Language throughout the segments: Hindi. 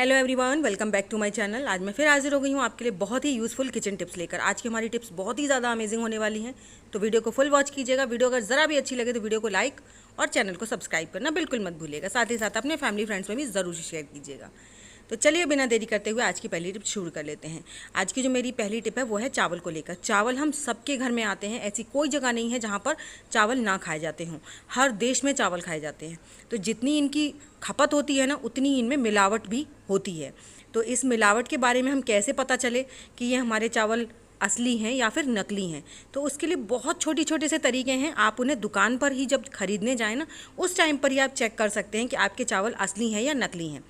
Hello everyone, welcome back to my channel. आज मैं फिर हाजिर हो गई हूँ आपके लिए बहुत ही यूज़फुल किचन टिप्स लेकर। आज की हमारी टिप्स बहुत ही ज़्यादा अमेजिंग होने वाली हैं, तो वीडियो को फुल वॉच कीजिएगा। वीडियो अगर ज़रा भी अच्छी लगे तो वीडियो को लाइक और चैनल को सब्सक्राइब करना बिल्कुल मत भूलिएगा। साथ ही साथ अपने फैमिली फ्रेंड्स में भी ज़रूर शेयर कीजिएगा। तो चलिए बिना देरी करते हुए आज की पहली टिप शुरू कर लेते हैं। आज की जो मेरी पहली टिप है वो है चावल को लेकर। चावल हम सबके घर में आते हैं, ऐसी कोई जगह नहीं है जहाँ पर चावल ना खाए जाते हों। हर देश में चावल खाए जाते हैं, तो जितनी इनकी खपत होती है ना, उतनी इनमें मिलावट भी होती है। तो इस मिलावट के बारे में हम कैसे पता चले कि ये हमारे चावल असली हैं या फिर नकली हैं? तो उसके लिए बहुत छोटे छोटे से तरीके हैं। आप उन्हें दुकान पर ही जब खरीदने जाएँ ना, उस टाइम पर ही आप चेक कर सकते हैं कि आपके चावल असली हैं या नकली हैं।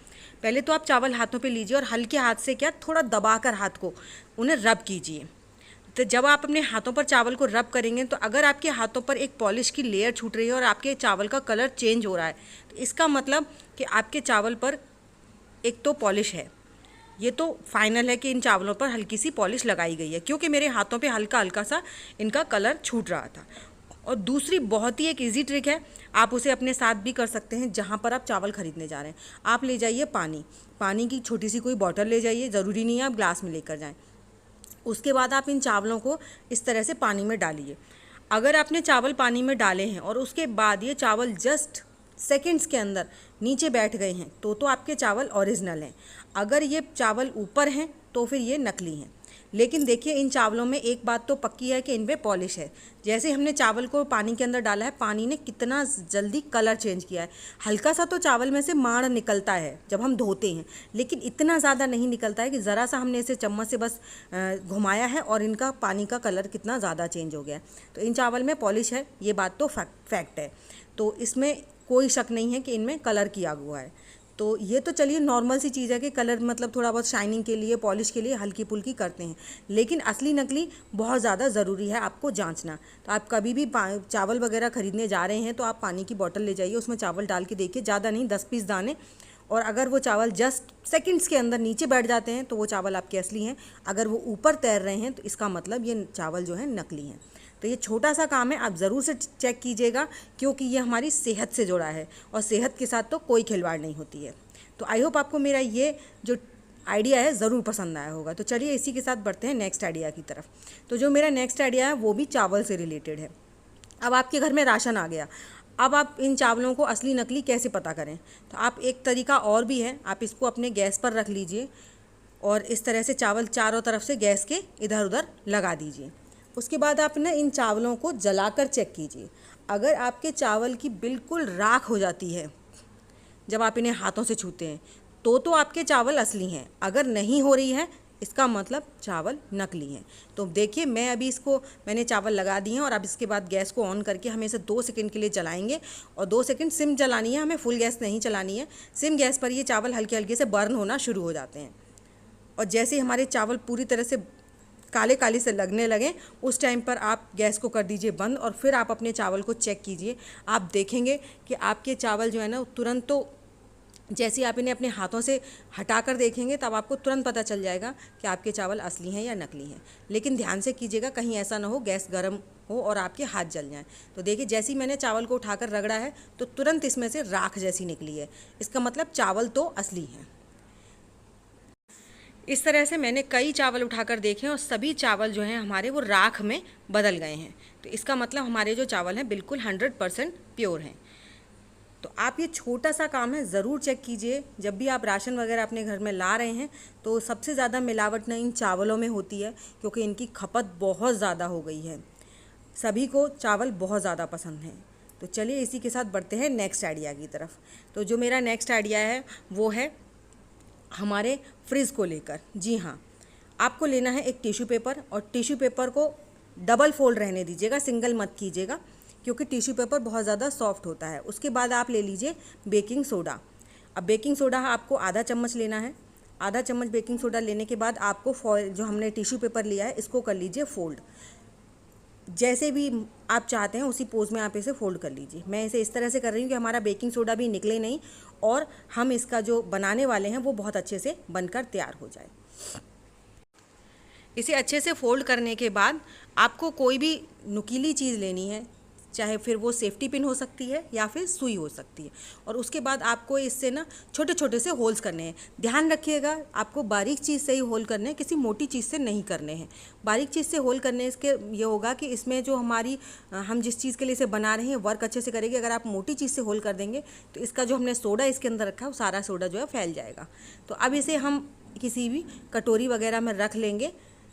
पहले तो आप चावल हाथों पे लीजिए और हल्के हाथ से क्या, थोड़ा दबाकर हाथ को उन्हें रब कीजिए। तो जब आप अपने हाथों पर चावल को रब करेंगे तो अगर आपके हाथों पर एक पॉलिश की लेयर छूट रही है और आपके चावल का कलर चेंज हो रहा है, तो इसका मतलब कि आपके चावल पर एक तो पॉलिश है। ये तो फाइनल है कि इन चावलों पर हल्की सी पॉलिश लगाई गई है, क्योंकि मेरे हाथों पे हल्का हल्का सा इनका कलर छूट रहा था। और दूसरी बहुत ही एक इजी ट्रिक है, आप उसे अपने साथ भी कर सकते हैं। जहाँ पर आप चावल खरीदने जा रहे हैं, आप ले जाइए पानी की छोटी सी कोई बॉटल ले जाइए, ज़रूरी नहीं है आप ग्लास में लेकर जाएं। उसके बाद आप इन चावलों को इस तरह से पानी में डालिए। अगर आपने चावल पानी में डाले हैं और उसके बाद ये चावल जस्ट सेकंड्स के अंदर नीचे बैठ गए हैं, तो आपके चावल ओरिजिनल हैं। अगर ये चावल ऊपर हैं तो फिर ये नकली हैं। लेकिन देखिए, इन चावलों में एक बात तो पक्की है कि इन पे पॉलिश है। जैसे हमने चावल को पानी के अंदर डाला है, पानी ने कितना जल्दी कलर चेंज किया है। हल्का सा तो चावल में से माड़ निकलता है जब हम धोते हैं, लेकिन इतना ज़्यादा नहीं निकलता है कि ज़रा सा हमने इसे चम्मच से बस घुमाया है और इनका पानी का कलर कितना ज़्यादा चेंज हो गया है। तो इन चावल में पॉलिश है, ये बात तो फैक्ट है। तो इसमें कोई शक नहीं है कि इनमें कलर किया हुआ है। तो ये तो चलिए नॉर्मल सी चीज़ है कि कलर मतलब थोड़ा बहुत शाइनिंग के लिए, पॉलिश के लिए हल्की फुल्की करते हैं, लेकिन असली नकली बहुत ज़्यादा ज़रूरी है आपको जांचना। तो आप कभी भी चावल वगैरह खरीदने जा रहे हैं तो आप पानी की बोतल ले जाइए, उसमें चावल डाल के देखिए, ज़्यादा नहीं 10-20 दाने। और अगर वो चावल जस्ट सेकंड्स के अंदर नीचे बैठ जाते हैं तो वो चावल आपके असली हैं। अगर वो ऊपर तैर रहे हैं तो इसका मतलब ये चावल जो है नकली हैं। तो ये छोटा सा काम है, आप ज़रूर से चेक कीजिएगा, क्योंकि ये हमारी सेहत से जुड़ा है और सेहत के साथ तो कोई खिलवाड़ नहीं होती है। तो आई होप आपको मेरा ये जो आइडिया है ज़रूर पसंद आया होगा। तो चलिए इसी के साथ बढ़ते हैं नेक्स्ट आइडिया की तरफ। तो जो मेरा नेक्स्ट आइडिया है वो भी चावल से रिलेटेड है। अब आपके घर में राशन आ गया, अब आप इन चावलों को असली नकली कैसे पता करें? तो आप एक तरीका और भी है, आप इसको अपने गैस पर रख लीजिए और इस तरह से चावल चारों तरफ से गैस के इधर उधर लगा दीजिए। उसके बाद आप ना इन चावलों को जलाकर चेक कीजिए। अगर आपके चावल की बिल्कुल राख हो जाती है जब आप इन्हें हाथों से छूते हैं, तो आपके चावल असली हैं। अगर नहीं हो रही है, इसका मतलब चावल नकली हैं। तो देखिए, मैंने चावल लगा दिए हैं और अब इसके बाद गैस को ऑन करके हमें इसे 2 सेकंड के लिए जलाएंगे। और 2 सेकंड सिम जलानी है, हमें फुल गैस नहीं चलानी है। सिम गैस पर ये चावल हल्के हल्के से बर्न होना शुरू हो जाते हैं। और जैसे ही हमारे चावल पूरी तरह से काले काले से लगने लगे, उस टाइम पर आप गैस को कर दीजिए बंद और फिर आप अपने चावल को चेक कीजिए। आप देखेंगे कि आपके चावल जो है ना, तुरंत तो जैसे आप इन्हें अपने हाथों से हटा कर देखेंगे तब आपको तुरंत पता चल जाएगा कि आपके चावल असली हैं या नकली हैं। लेकिन ध्यान से कीजिएगा, कहीं ऐसा ना हो गैस गर्म हो और आपके हाथ जल जाएं। तो देखिए, जैसे ही मैंने चावल को उठाकर रगड़ा है तो तुरंत इसमें से राख जैसी निकली है। इसका मतलब चावल तो असली हैं। इस तरह से मैंने कई चावल उठाकर देखे और सभी चावल जो हैं हमारे वो राख में बदल गए हैं। तो इसका मतलब हमारे जो चावल हैं बिल्कुल 100% प्योर हैं। तो आप ये छोटा सा काम है ज़रूर चेक कीजिए। जब भी आप राशन वगैरह अपने घर में ला रहे हैं तो सबसे ज़्यादा मिलावट ना इन चावलों में होती है, क्योंकि इनकी खपत बहुत ज़्यादा हो गई है। सभी को चावल बहुत ज़्यादा पसंद है। तो चलिए इसी के साथ बढ़ते हैं नेक्स्ट आइडिया की तरफ। तो जो मेरा नेक्स्ट आइडिया है वो है हमारे फ्रिज को लेकर। जी हाँ, आपको लेना है एक टिश्यू पेपर और टिश्यू पेपर को डबल फोल्ड रहने दीजिएगा, सिंगल मत कीजिएगा, क्योंकि टिश्यू पेपर बहुत ज़्यादा सॉफ्ट होता है। उसके बाद आप ले लीजिए बेकिंग सोडा। अब बेकिंग सोडा आपको आधा चम्मच लेना है। आधा चम्मच बेकिंग सोडा लेने के बाद आपको फॉइल, जो हमने टिश्यू पेपर लिया है, इसको कर लीजिए फोल्ड। जैसे भी आप चाहते हैं उसी पोज में आप इसे फोल्ड कर लीजिए। मैं इसे इस तरह से कर रही हूँ कि हमारा बेकिंग सोडा भी निकले नहीं और हम इसका जो बनाने वाले हैं वो बहुत अच्छे से बनकर तैयार हो जाए। इसे अच्छे से फोल्ड करने के बाद आपको कोई भी नुकीली चीज़ लेनी है, चाहे फिर वो सेफ्टी पिन हो सकती है या फिर सुई हो सकती है। और उसके बाद आपको इससे ना छोटे छोटे से होल्स करने हैं। ध्यान रखिएगा, आपको बारीक चीज़ से ही होल करने हैं, किसी मोटी चीज़ से नहीं करने हैं। बारीक चीज़ से होल करने इसके ये होगा कि इसमें जो हम जिस चीज़ के लिए इसे बना रहे हैं वर्क अच्छे से करेगी। अगर आप मोटी चीज़ से होल कर देंगे तो इसका जो हमने सोडा इसके अंदर रखा है वो सारा सोडा जो है फैल जाएगा। तो अब इसे हम किसी भी कटोरी वगैरह में रख लेंगे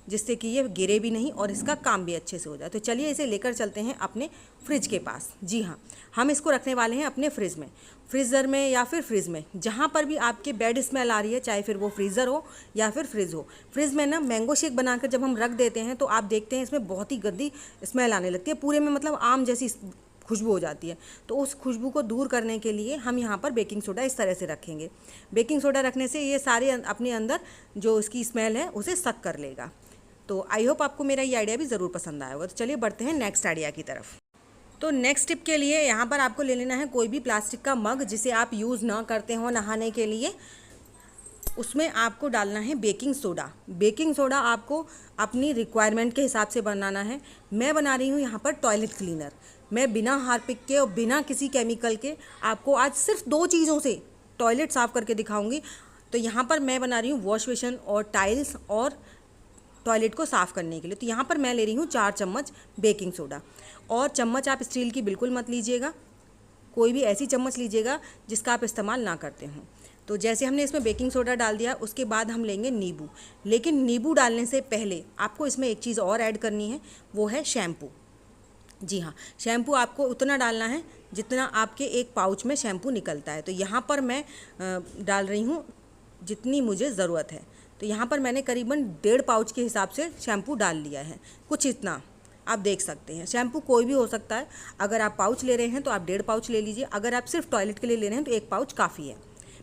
जिससे कि ये गिरे भी नहीं और इसका काम भी अच्छे से हो जाए। तो चलिए इसे लेकर चलते हैं अपने फ्रिज के पास। जी हाँ, हम इसको रखने वाले हैं अपने फ्रिज में, फ्रीज़र में या फिर फ्रिज में, जहाँ पर भी आपके बैड स्मेल आ रही है, चाहे फिर वो फ्रीज़र हो या फिर फ्रिज हो। फ्रिज में ना मैंगो शेक बनाकर जब हम रख देते हैं तो आप देखते हैं इसमें बहुत ही गंदी स्मेल आने लगती है, पूरे में मतलब आम जैसी खुशबू हो जाती है। तो उस खुशबू को दूर करने के लिए हम यहाँ पर बेकिंग सोडा इस तरह से रखेंगे। बेकिंग सोडा रखने से ये सारे अपने अंदर जो इसकी स्मेल है उसे सक कर लेगा। तो आई होप आपको मेरा ये आइडिया भी ज़रूर पसंद आया होगा। तो चलिए बढ़ते हैं नेक्स्ट आइडिया की तरफ। तो नेक्स्ट टिप के लिए यहाँ पर आपको ले लेना है कोई भी प्लास्टिक का मग जिसे आप यूज़ ना करते हो नहाने के लिए। उसमें आपको डालना है बेकिंग सोडा। बेकिंग सोडा आपको अपनी रिक्वायरमेंट के हिसाब से बनाना है। मैं बना रही हूँ यहाँ पर टॉयलेट क्लीनर। मैं बिना हार्पिक के और बिना किसी केमिकल के आपको आज सिर्फ 2 चीज़ों से टॉयलेट साफ़ करके दिखाऊंगी। तो यहाँ पर मैं बना रही हूँ वॉश बेसिन और टाइल्स और टॉयलेट को साफ़ करने के लिए। तो यहाँ पर मैं ले रही हूँ 4 चम्मच बेकिंग सोडा। और चम्मच आप स्टील की बिल्कुल मत लीजिएगा, कोई भी ऐसी चम्मच लीजिएगा जिसका आप इस्तेमाल ना करते हों। तो जैसे हमने इसमें बेकिंग सोडा डाल दिया, उसके बाद हम लेंगे नींबू। लेकिन नींबू डालने से पहले आपको इसमें एक चीज़ और ऐड करनी है, वो है शैम्पू। जी हाँ, शैम्पू आपको उतना डालना है जितना आपके एक पाउच में शैम्पू निकलता है। तो यहाँ पर मैं डाल रही हूँ जितनी मुझे ज़रूरत है। तो यहाँ पर मैंने करीबन 1.5 पाउच के हिसाब से शैम्पू डाल लिया है, कुछ इतना आप देख सकते हैं। शैम्पू कोई भी हो सकता है, अगर आप पाउच ले रहे हैं तो आप 1.5 पाउच ले लीजिए, अगर आप सिर्फ टॉयलेट के लिए ले रहे हैं तो 1 पाउच काफ़ी है।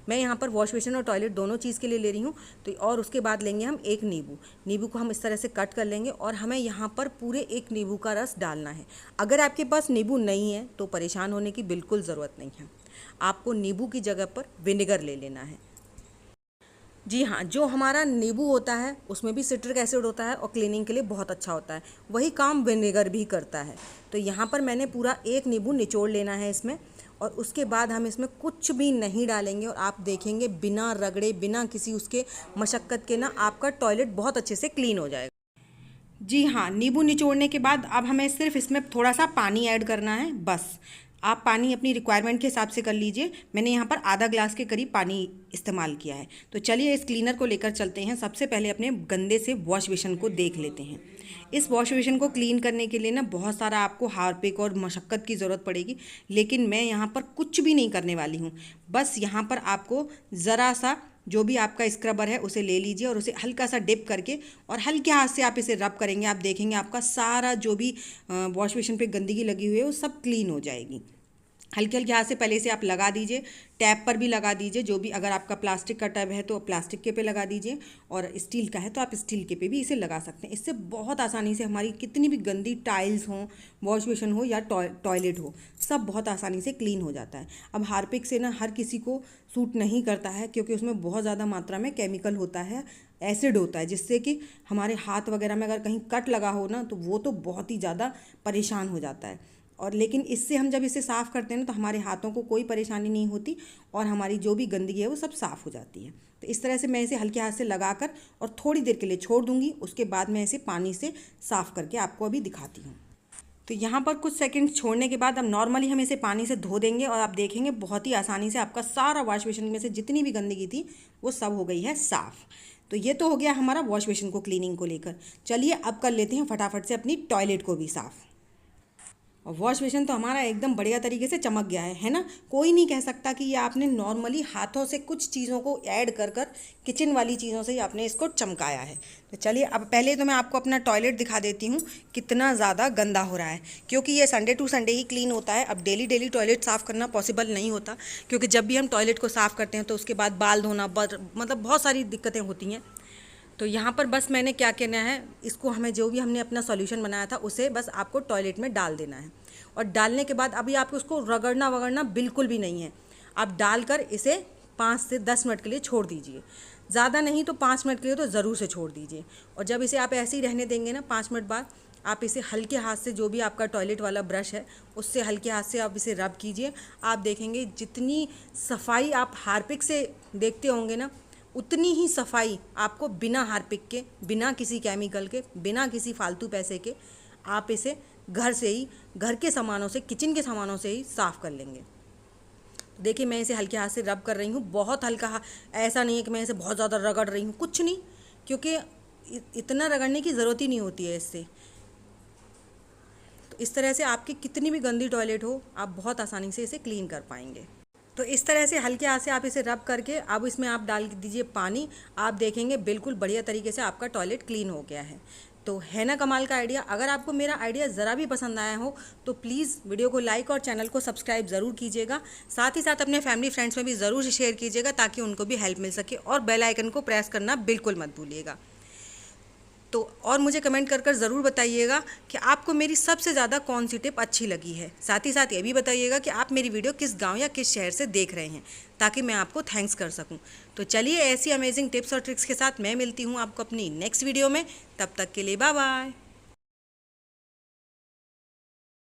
मैं यहाँ पर वॉश बेसिन और टॉयलेट दोनों चीज़ के लिए ले रही हूँ। तो और उसके बाद लेंगे हम एक नींबू। नींबू को हम इस तरह से कट कर लेंगे और हमें यहाँ पर पूरे 1 नींबू का रस डालना है। अगर आपके पास नींबू नहीं है तो परेशान होने की बिल्कुल ज़रूरत नहीं है, आपको नींबू की जगह पर विनेगर ले लेना है। जी हाँ, जो हमारा नींबू होता है उसमें भी सिट्रिक एसिड होता है और क्लीनिंग के लिए बहुत अच्छा होता है, वही काम विनेगर भी करता है। तो यहाँ पर मैंने पूरा 1 नींबू निचोड़ लेना है इसमें, और उसके बाद हम इसमें कुछ भी नहीं डालेंगे और आप देखेंगे बिना रगड़े, बिना किसी उसके मशक्क़त के ना आपका टॉयलेट बहुत अच्छे से क्लीन हो जाएगा। जी हाँ, नींबू निचोड़ने के बाद अब हमें सिर्फ इसमें थोड़ा सा पानी ऐड करना है, बस। आप पानी अपनी रिक्वायरमेंट के हिसाब से कर लीजिए। मैंने यहाँ पर आधा ग्लास के करीब पानी इस्तेमाल किया है। तो चलिए इस क्लीनर को लेकर चलते हैं। सबसे पहले अपने गंदे से वॉश बेसिन को देख लेते हैं। इस वॉश बेसिन को क्लीन करने के लिए ना बहुत सारा आपको हार्पिक और मशक्क़त की ज़रूरत पड़ेगी, लेकिन मैं यहाँ पर कुछ भी नहीं करने वाली हूँ। बस यहाँ पर आपको ज़रा सा जो भी आपका स्क्रबर है उसे ले लीजिए और उसे हल्का सा डिप करके और हल्के हाथ से आप इसे रब करेंगे। आप देखेंगे आपका सारा जो भी वॉश बेसिन पे गंदगी लगी हुई है वो सब क्लीन हो जाएगी। हल्के हल्के हाथ से पहले से आप लगा दीजिए, टैप पर भी लगा दीजिए। जो भी, अगर आपका प्लास्टिक का टैप है तो प्लास्टिक के पे लगा दीजिए, और स्टील का है तो आप स्टील के पे भी इसे लगा सकते हैं। इससे बहुत आसानी से हमारी कितनी भी गंदी टाइल्स हों, वॉश बेसिन हो या टॉयलेट हो, सब बहुत आसानी से क्लीन हो जाता है। अब हार्पिक से ना हर किसी को सूट नहीं करता है, क्योंकि उसमें बहुत ज़्यादा मात्रा में केमिकल होता है, एसिड होता है, जिससे कि हमारे हाथ वगैरह में अगर कहीं कट लगा हो ना तो वो तो बहुत ही ज़्यादा परेशान हो जाता है। और लेकिन इससे हम जब इसे साफ़ करते हैं ना तो हमारे हाथों को कोई परेशानी नहीं होती और हमारी जो भी गंदगी है वो सब साफ़ हो जाती है। तो इस तरह से मैं इसे हल्के हाथ से लगाकर और थोड़ी देर के लिए छोड़ दूंगी। उसके बाद मैं इसे पानी से साफ़ करके आपको अभी दिखाती हूँ। तो यहाँ पर कुछ सेकंड छोड़ने के बाद अब नॉर्मली हम इसे पानी से धो देंगे और आप देखेंगे बहुत ही आसानी से आपका सारा वॉश बेसिन में से जितनी भी गंदगी थी वो सब हो गई है साफ़। तो ये तो हो गया हमारा वॉश बेसिन को क्लीनिंग को लेकर। चलिए अब कर लेते हैं फटाफट से अपनी टॉयलेट को भी साफ़। और वॉश बेसिन तो हमारा एकदम बढ़िया तरीके से चमक गया है ना। कोई नहीं कह सकता कि ये आपने नॉर्मली हाथों से कुछ चीज़ों को ऐड कर कर किचन वाली चीज़ों से ही आपने इसको चमकाया है। तो चलिए अब पहले तो मैं आपको अपना टॉयलेट दिखा देती हूँ कितना ज़्यादा गंदा हो रहा है, क्योंकि ये संडे टू संडे ही क्लीन होता है। अब डेली डेली टॉयलेट साफ़ करना पॉसिबल नहीं होता, क्योंकि जब भी हम टॉयलेट को साफ़ करते हैं तो उसके बाद बाल धोना, मतलब बहुत सारी दिक्कतें होती हैं। तो यहाँ पर बस मैंने क्या कहना है, इसको हमें जो भी हमने अपना सॉल्यूशन बनाया था उसे बस आपको टॉयलेट में डाल देना है। और डालने के बाद अभी आपको उसको रगड़ना वगड़ना बिल्कुल भी नहीं है। आप डालकर इसे 5 से 10 मिनट के लिए छोड़ दीजिए, ज़्यादा नहीं तो 5 मिनट के लिए तो ज़रूर से छोड़ दीजिए। और जब इसे आप ऐसे ही रहने देंगे ना 5 मिनट बाद आप इसे हल्के हाथ से, जो भी आपका टॉयलेट वाला ब्रश है उससे हल्के हाथ से आप इसे रब कीजिए। आप देखेंगे जितनी सफाई आप हार्पिक से देखते होंगे ना, उतनी ही सफाई आपको बिना हार्पिक के, बिना किसी केमिकल के, बिना किसी फालतू पैसे के, आप इसे घर से ही, घर के सामानों से, किचन के सामानों से ही साफ़ कर लेंगे। देखिए मैं इसे हल्के हाथ से रब कर रही हूँ, बहुत हल्का, ऐसा नहीं है कि मैं इसे बहुत ज़्यादा रगड़ रही हूँ, कुछ नहीं, क्योंकि इतना रगड़ने की ज़रूरत ही नहीं होती है इससे। तो इस तरह से आपकी कितनी भी गंदी टॉयलेट हो, आप बहुत आसानी से इसे क्लीन कर पाएंगे। तो इस तरह से हल्के हाथ से आप इसे रब करके अब इसमें आप डाल दीजिए पानी। आप देखेंगे बिल्कुल बढ़िया तरीके से आपका टॉयलेट क्लीन हो गया है। तो है ना कमाल का आइडिया। अगर आपको मेरा आइडिया ज़रा भी पसंद आया हो तो प्लीज़ वीडियो को लाइक और चैनल को सब्सक्राइब ज़रूर कीजिएगा। साथ ही साथ अपने फैमिली फ्रेंड्स में भी ज़रूर शेयर कीजिएगा ताकि उनको भी हेल्प मिल सके, और बेल आइकन को प्रेस करना बिल्कुल मत भूलिएगा। तो और मुझे कमेंट कर ज़रूर बताइएगा कि आपको मेरी सबसे ज़्यादा कौन सी टिप अच्छी लगी है। साथ ही साथ ये भी बताइएगा कि आप मेरी वीडियो किस गांव या किस शहर से देख रहे हैं, ताकि मैं आपको थैंक्स कर सकूं। तो चलिए ऐसी अमेजिंग टिप्स और ट्रिक्स के साथ मैं मिलती हूं आपको अपनी नेक्स्ट वीडियो में। तब तक के लिए बाय बाय।